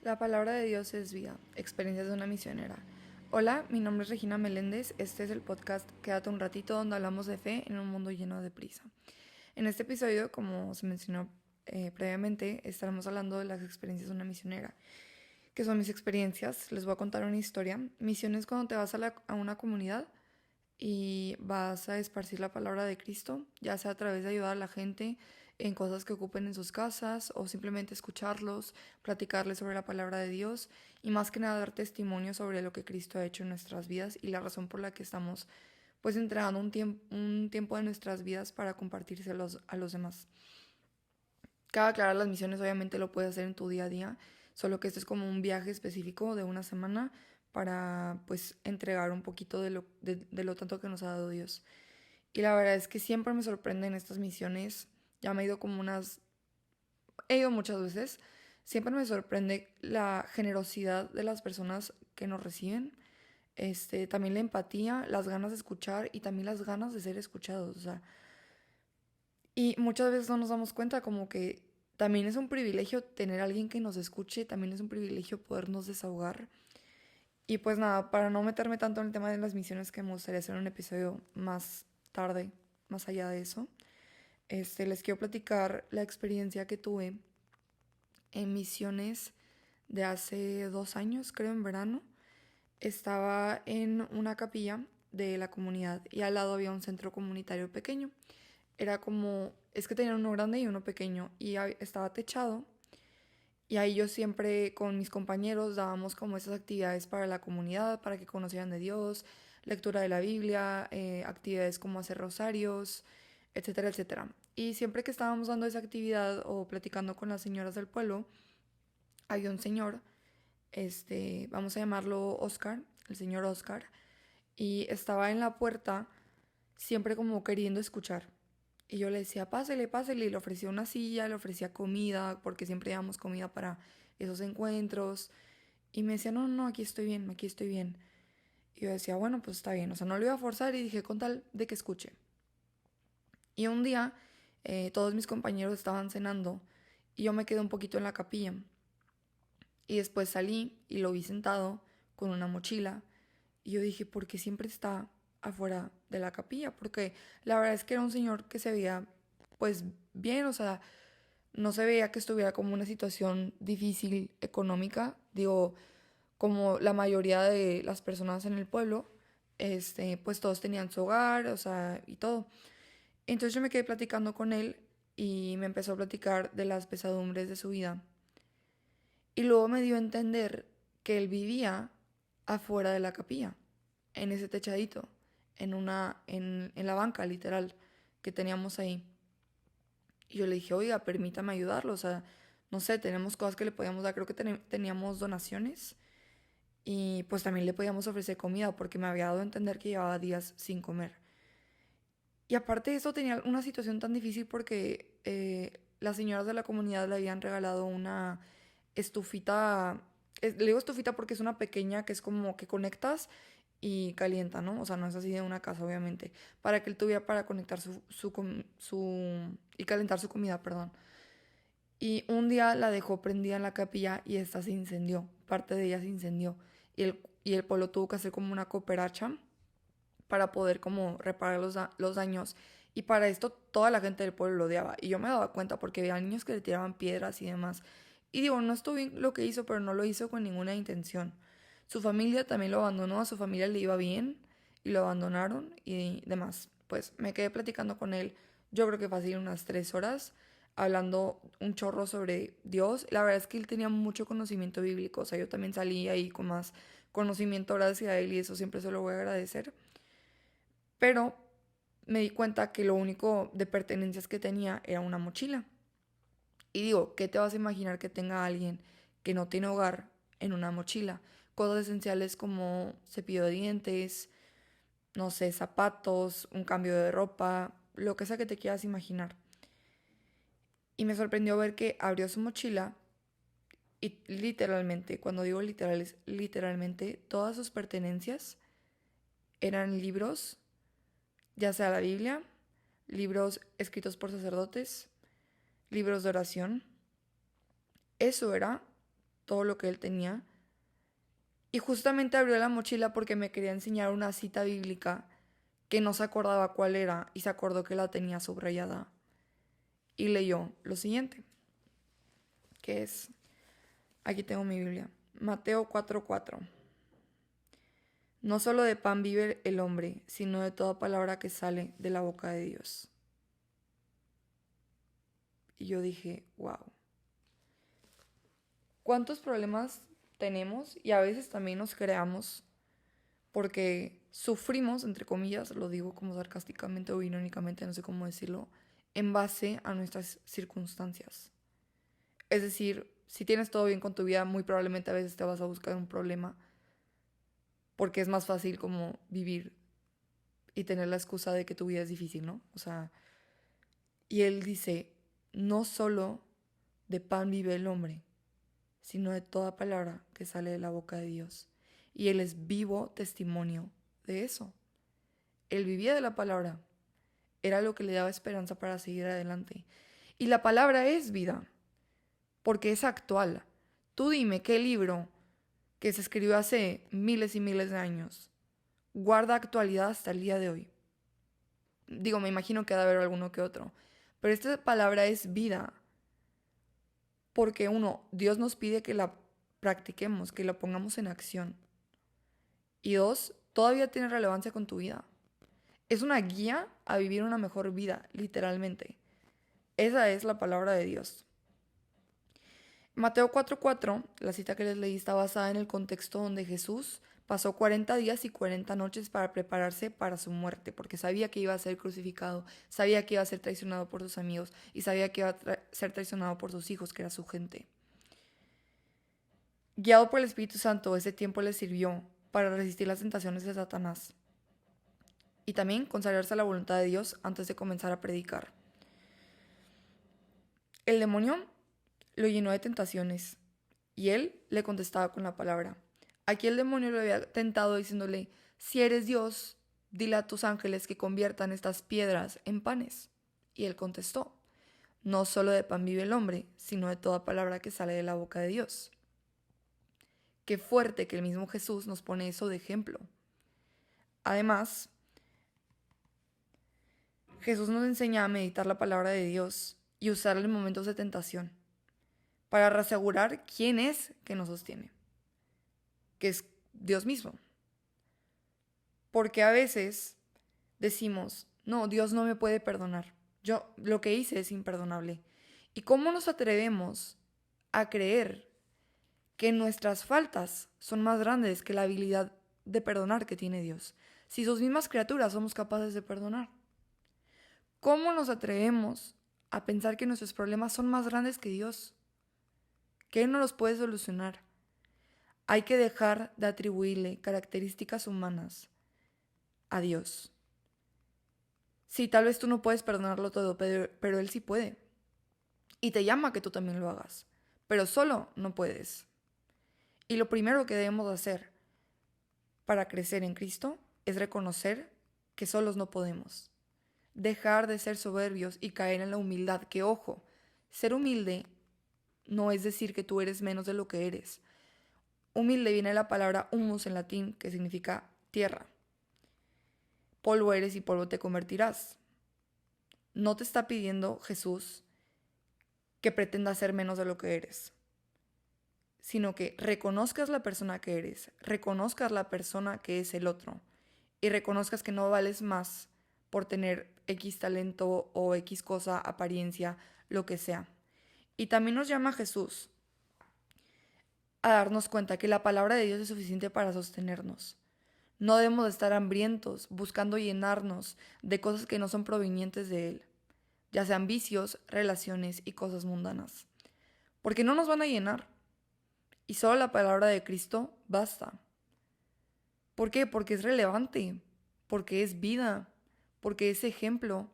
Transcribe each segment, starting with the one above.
La palabra de Dios es vida. Experiencias de una misionera. Hola, mi nombre es Regina Meléndez. Este es el podcast Quédate un ratito donde hablamos de fe en un mundo lleno de prisa. En este episodio, como se mencionó previamente, estaremos hablando de las experiencias de una misionera. ¿Qué son mis experiencias? Les voy a contar una historia. Misión es cuando te vas a una comunidad y vas a esparcir la palabra de Cristo, ya sea a través de ayudar a la gente en cosas que ocupen en sus casas o simplemente escucharlos, platicarles sobre la palabra de Dios y más que nada dar testimonio sobre lo que Cristo ha hecho en nuestras vidas y la razón por la que estamos pues entregando un tiempo de nuestras vidas para compartírselos a los demás. Cabe aclarar, las misiones obviamente lo puedes hacer en tu día a día, solo que este es como un viaje específico de una semana para pues entregar un poquito de lo tanto que nos ha dado Dios. Y la verdad es que siempre me sorprenden estas misiones. Ya me he ido como he ido muchas veces. Siempre me sorprende la generosidad de las personas que nos reciben. También la empatía, las ganas de escuchar y también las ganas de ser escuchados. O sea, y muchas veces no nos damos cuenta como que también es un privilegio tener a alguien que nos escuche, también es un privilegio podernos desahogar. Y pues nada, para no meterme tanto en el tema de las misiones, que me gustaría hacer un episodio más tarde, más allá de eso, les quiero platicar la experiencia que tuve en misiones de hace 2 años, creo, en verano. Estaba en una capilla de la comunidad y al lado había un centro comunitario pequeño. Era como, es que tenía uno grande y uno pequeño y estaba techado y ahí yo siempre con mis compañeros dábamos como esas actividades para la comunidad, para que conocieran de Dios, lectura de la Biblia, actividades como hacer rosarios, etcétera, etcétera. Y siempre que estábamos dando esa actividad o platicando con las señoras del pueblo, había un señor, vamos a llamarlo Oscar, el señor Oscar, y estaba en la puerta siempre como queriendo escuchar. Y yo le decía, pásele, pásele, y le ofrecía una silla, le ofrecía comida, porque siempre llevamos comida para esos encuentros. Y me decía, no, no, aquí estoy bien, aquí estoy bien. Y yo decía, bueno, pues está bien. O sea, no lo iba a forzar y dije, con tal de que escuche. Y un día, todos mis compañeros estaban cenando y yo me quedé un poquito en la capilla. Y después salí y lo vi sentado con una mochila. Y yo dije, ¿por qué siempre está afuera de la capilla? Porque la verdad es que era un señor que se veía pues bien, o sea, no se veía que estuviera como una situación difícil económica, digo, como la mayoría de las personas en el pueblo, pues todos tenían su hogar, o sea, y todo. Entonces yo me quedé platicando con él y me empezó a platicar de las pesadumbres de su vida. Y luego me dio a entender que él vivía afuera de la capilla, en ese techadito, en la banca, literal, que teníamos ahí. Y yo le dije, oiga, permítame ayudarlo, o sea, no sé, tenemos cosas que le podíamos dar, creo que teníamos donaciones y pues también le podíamos ofrecer comida porque me había dado a entender que llevaba días sin comer. Y aparte de eso tenía una situación tan difícil porque las señoras de la comunidad le habían regalado una estufita, le digo estufita porque es una pequeña que es como que conectas y calienta, ¿no? O sea, no es así de una casa, obviamente, para que él tuviera para conectar y calentar su comida, perdón. Y un día la dejó prendida en la capilla y esta se incendió, parte de ella se incendió. Y el pueblo tuvo que hacer como una cooperacha para poder como reparar los daños. Y para esto toda la gente del pueblo lo odiaba. Y yo me daba cuenta porque había niños que le tiraban piedras y demás. Y digo, no estuvo bien lo que hizo, pero no lo hizo con ninguna intención. Su familia también lo abandonó, a su familia le iba bien y lo abandonaron y demás. Pues me quedé platicando con él, yo creo que fácil unas 3 horas, hablando un chorro sobre Dios. La verdad es que él tenía mucho conocimiento bíblico, o sea, yo también salí ahí con más conocimiento gracias a él y eso siempre se lo voy a agradecer. Pero me di cuenta que lo único de pertenencias que tenía era una mochila. Y digo, ¿qué te vas a imaginar que tenga alguien que no tiene hogar en una mochila? Cosas esenciales como cepillo de dientes, no sé, zapatos, un cambio de ropa, lo que sea que te quieras imaginar. Y me sorprendió ver que abrió su mochila y literalmente, cuando digo literal, es literalmente todas sus pertenencias eran libros, ya sea la Biblia, libros escritos por sacerdotes, libros de oración. Eso era todo lo que él tenía. Y justamente abrió la mochila porque me quería enseñar una cita bíblica que no se acordaba cuál era y se acordó que la tenía subrayada. Y leyó lo siguiente, que es, aquí tengo mi Biblia, Mateo 4:4. No solo de pan vive el hombre, sino de toda palabra que sale de la boca de Dios. Y yo dije, wow. ¿Cuántos problemas tenemos? Y a veces también nos creamos porque sufrimos, entre comillas, lo digo como sarcásticamente o irónicamente, no sé cómo decirlo, en base a nuestras circunstancias. Es decir, si tienes todo bien con tu vida, muy probablemente a veces te vas a buscar un problema porque es más fácil como vivir y tener la excusa de que tu vida es difícil, ¿no? O sea, y él dice, no solo de pan vive el hombre, sino de toda palabra que sale de la boca de Dios. Y él es vivo testimonio de eso. Él vivía de la palabra. Era lo que le daba esperanza para seguir adelante. Y la palabra es vida, porque es actual. Tú dime qué libro que se escribió hace miles y miles de años guarda actualidad hasta el día de hoy. Digo, me imagino que ha de haber alguno que otro. Pero esta palabra es vida. Porque uno, Dios nos pide que la practiquemos, que la pongamos en acción. Y dos, todavía tiene relevancia con tu vida. Es una guía a vivir una mejor vida, literalmente. Esa es la palabra de Dios. Mateo 4:4, la cita que les leí, está basada en el contexto donde Jesús pasó 40 días y 40 noches para prepararse para su muerte, porque sabía que iba a ser crucificado, sabía que iba a ser traicionado por sus amigos y sabía que iba a ser traicionado por sus hijos, que era su gente. Guiado por el Espíritu Santo, ese tiempo le sirvió para resistir las tentaciones de Satanás y también consagrarse a la voluntad de Dios antes de comenzar a predicar. El demonio lo llenó de tentaciones y él le contestaba con la palabra. Aquí el demonio lo había tentado diciéndole, si eres Dios, dile a tus ángeles que conviertan estas piedras en panes. Y él contestó, no solo de pan vive el hombre, sino de toda palabra que sale de la boca de Dios. Qué fuerte que el mismo Jesús nos pone eso de ejemplo. Además, Jesús nos enseña a meditar la palabra de Dios y usarla en momentos de tentación para reasegurar quién es que nos sostiene, que es Dios mismo. Porque a veces decimos, no, Dios no me puede perdonar. Yo lo que hice es imperdonable. ¿Y cómo nos atrevemos a creer que nuestras faltas son más grandes que la habilidad de perdonar que tiene Dios? Si sus mismas criaturas somos capaces de perdonar. ¿Cómo nos atrevemos a pensar que nuestros problemas son más grandes que Dios? Que Él no los puede solucionar. Hay que dejar de atribuirle características humanas a Dios. Sí, tal vez tú no puedes perdonarlo todo, pero Él sí puede. Y te llama a que tú también lo hagas. Pero solo no puedes. Y lo primero que debemos hacer para crecer en Cristo es reconocer que solos no podemos. Dejar de ser soberbios y caer en la humildad, que ojo, ser humilde no es decir que tú eres menos de lo que eres. Humilde viene de la palabra humus en latín, que significa tierra. Polvo eres y polvo te convertirás. No te está pidiendo Jesús que pretendas ser menos de lo que eres, sino que reconozcas la persona que eres, reconozcas la persona que es el otro y reconozcas que no vales más por tener X talento o X cosa, apariencia, lo que sea. Y también nos llama Jesús a darnos cuenta que la palabra de Dios es suficiente para sostenernos. No debemos estar hambrientos, buscando llenarnos de cosas que no son provenientes de Él, ya sean vicios, relaciones y cosas mundanas, porque no nos van a llenar. Y solo la palabra de Cristo basta. ¿Por qué? Porque es relevante, porque es vida, porque es ejemplo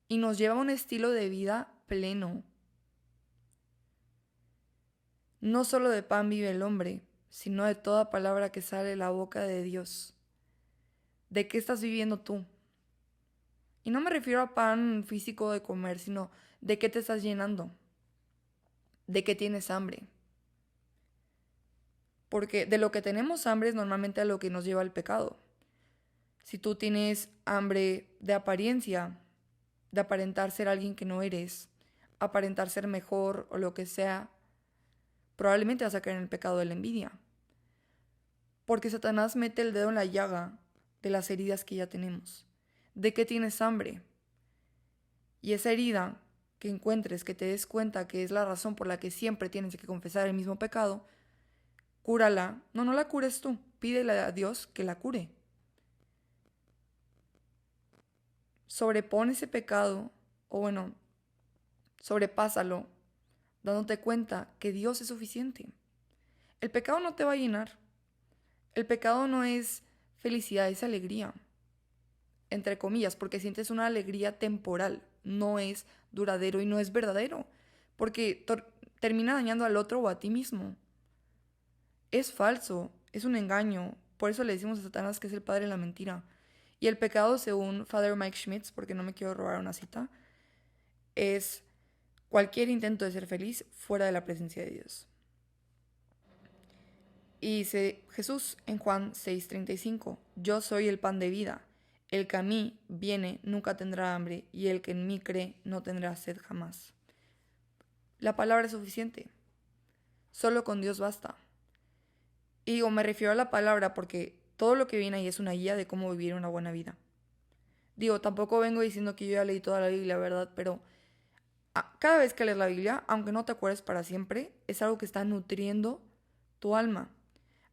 y nos lleva a un estilo de vida pleno. No solo de pan vive el hombre, sino de toda palabra que sale de la boca de Dios. ¿De qué estás viviendo tú? Y no me refiero a pan físico de comer, sino de qué te estás llenando, de qué tienes hambre. porque de lo que tenemos hambre es normalmente a lo que nos lleva al pecado. Si tú tienes hambre de apariencia, de aparentar ser alguien que no eres, aparentar ser mejor o lo que sea, probablemente vas a caer en el pecado de la envidia. Porque Satanás mete el dedo en la llaga de las heridas que ya tenemos. ¿De qué tienes hambre? Y esa herida que encuentres, que te des cuenta que es la razón por la que siempre tienes que confesar el mismo pecado, cúrala. No la cures tú. Pídele a Dios que la cure. Sobrepone ese pecado, o bueno, sobrepásalo, dándote cuenta que Dios es suficiente. El pecado no te va a llenar. El pecado no es felicidad, es alegría. Entre comillas, porque sientes una alegría temporal. No es duradero y no es verdadero. Porque termina dañando al otro o a ti mismo. Es falso, es un engaño. Por eso le decimos a Satanás que es el padre de la mentira. Y el pecado, según Father Mike Schmitz, porque no me quiero robar una cita, es cualquier intento de ser feliz fuera de la presencia de Dios. Y dice Jesús en Juan 6:35, yo soy el pan de vida. El que a mí viene nunca tendrá hambre, y el que en mí cree no tendrá sed jamás. La palabra es suficiente. Solo con Dios basta. Y digo, me refiero a la palabra porque todo lo que viene ahí es una guía de cómo vivir una buena vida. Digo, tampoco vengo diciendo que yo ya leí toda la Biblia, ¿verdad? Pero cada vez que lees la Biblia, aunque no te acuerdes para siempre, es algo que está nutriendo tu alma.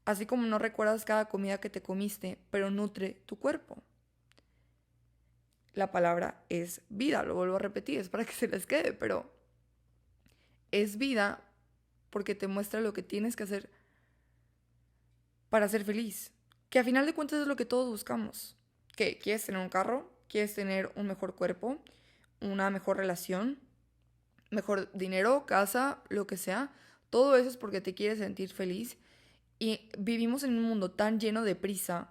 Así como no recuerdas cada comida que te comiste, pero nutre tu cuerpo. La palabra es vida, lo vuelvo a repetir, es para que se les quede, pero es vida porque te muestra lo que tienes que hacer para ser feliz. Que a final de cuentas es lo que todos buscamos. ¿Qué? ¿Quieres tener un carro? ¿Quieres tener un mejor cuerpo? ¿Una mejor relación? ¿Mejor dinero? ¿Casa? Lo que sea. Todo eso es porque te quieres sentir feliz. Y vivimos en un mundo tan lleno de prisa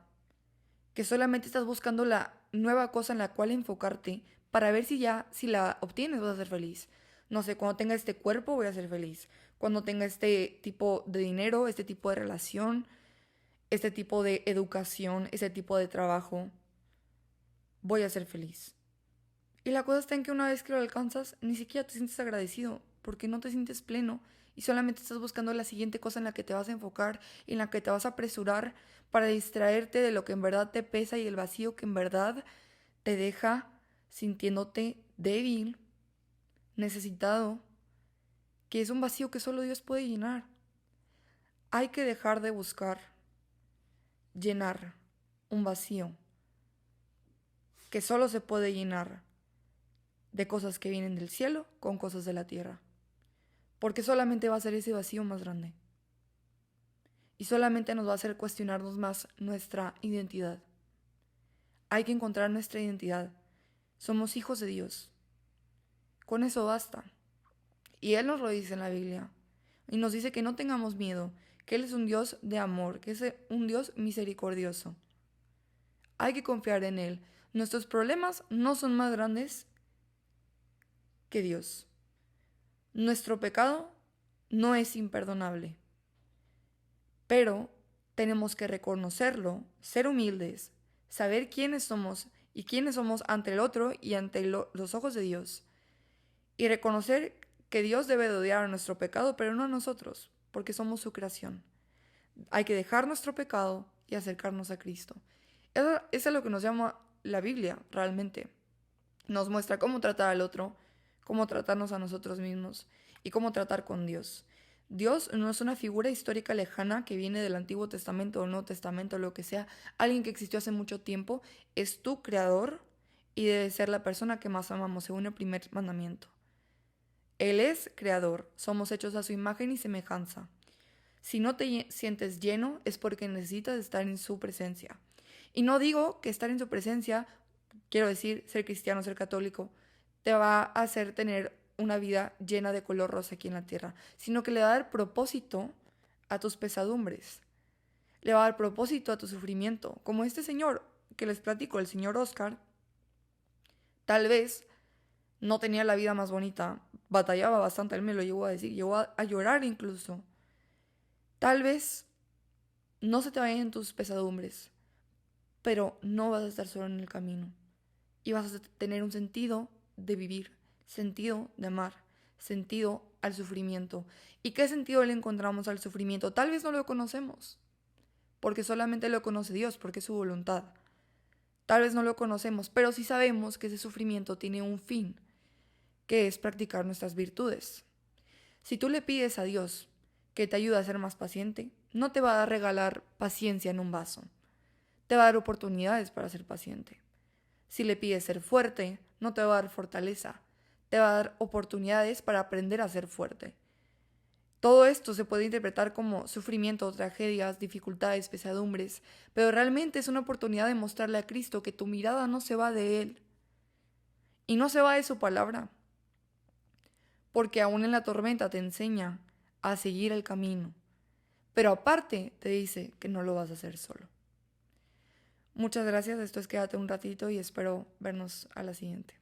que solamente estás buscando la nueva cosa en la cual enfocarte para ver si la obtienes vas a ser feliz. No sé, cuando tenga este cuerpo voy a ser feliz. Cuando tenga este tipo de dinero, este tipo de relación, este tipo de educación, este tipo de trabajo, voy a ser feliz. Y la cosa está en que una vez que lo alcanzas, ni siquiera te sientes agradecido, porque no te sientes pleno y solamente estás buscando la siguiente cosa en la que te vas a enfocar, en la que te vas a apresurar para distraerte de lo que en verdad te pesa y el vacío que en verdad te deja sintiéndote débil, necesitado, que es un vacío que solo Dios puede llenar. Hay que dejar de buscar llenar un vacío que solo se puede llenar de cosas que vienen del cielo con cosas de la tierra. Porque solamente va a ser ese vacío más grande. Y solamente nos va a hacer cuestionarnos más nuestra identidad. Hay que encontrar nuestra identidad. Somos hijos de Dios. Con eso basta. Y Él nos lo dice en la Biblia. Y nos dice que no tengamos miedo, que Él es un Dios de amor, que es un Dios misericordioso. Hay que confiar en Él. Nuestros problemas no son más grandes que Dios. Nuestro pecado no es imperdonable. Pero tenemos que reconocerlo, ser humildes, saber quiénes somos y quiénes somos ante el otro y ante los ojos de Dios. Y reconocer que Dios debe de odiar a nuestro pecado, pero no a nosotros, porque somos su creación. Hay que dejar nuestro pecado y acercarnos a Cristo. Eso es lo que nos llama la Biblia, realmente. Nos muestra cómo tratar al otro, cómo tratarnos a nosotros mismos y cómo tratar con Dios. Dios no es una figura histórica lejana que viene del Antiguo Testamento o Nuevo Testamento, lo que sea, alguien que existió hace mucho tiempo, es tu creador y debe ser la persona que más amamos, según el primer mandamiento. Él es creador, somos hechos a su imagen y semejanza. Si no te sientes lleno es porque necesitas estar en su presencia. Y no digo que estar en su presencia, quiero decir, ser cristiano, ser católico, te va a hacer tener una vida llena de color rosa aquí en la tierra, sino que le va a dar propósito a tus pesadumbres, le va a dar propósito a tu sufrimiento. Como este señor que les platico, el señor Oscar, tal vez no tenía la vida más bonita, batallaba bastante, él me lo llegó a decir, llegó a llorar incluso. Tal vez no se te vayan tus pesadumbres, pero no vas a estar solo en el camino. Y vas a tener un sentido de vivir, sentido de amar, sentido al sufrimiento. ¿Y qué sentido le encontramos al sufrimiento? Tal vez no lo conocemos, porque solamente lo conoce Dios, porque es su voluntad. Tal vez no lo conocemos, pero sí sabemos que ese sufrimiento tiene un fin, que es practicar nuestras virtudes. Si tú le pides a Dios que te ayude a ser más paciente, no te va a regalar paciencia en un vaso. Te va a dar oportunidades para ser paciente. Si le pides ser fuerte, no te va a dar fortaleza. Te va a dar oportunidades para aprender a ser fuerte. Todo esto se puede interpretar como sufrimiento, tragedias, dificultades, pesadumbres, pero realmente es una oportunidad de mostrarle a Cristo que tu mirada no se va de Él y no se va de su palabra, porque aún en la tormenta te enseña a seguir el camino, pero aparte te dice que no lo vas a hacer solo. Muchas gracias, esto es Quédate un ratito y espero vernos a la siguiente.